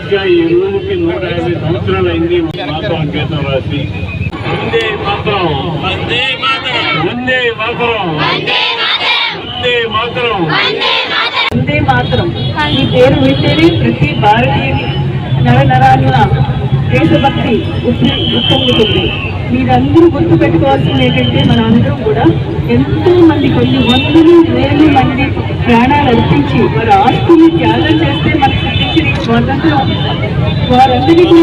ఈ రోజుకి 150 సంవత్సరాలు అయింది మాత్రం గీతం రాసి. వందే మాతరం, వందే మాతరం, వందే మాతరం, వందే మాతరం, వందే మాతరం. ఈ పేరు వింటేనే ప్రతి భారతీయుని నరనరాల దేశభక్తి ఉప్పొంగుతుంది. మీరందరూ గుర్తు పెట్టుకోవాల్సింది ఏంటంటే మన అందరం కూడా ఎంతో మంది కొన్ని వందలు వేలు మంది ప్రాణాలు అర్పించి వారి ఆస్తులు త్యాగం చేస్తే మనకు సిద్ధించిన స్వాతంత్రం వారందరికీ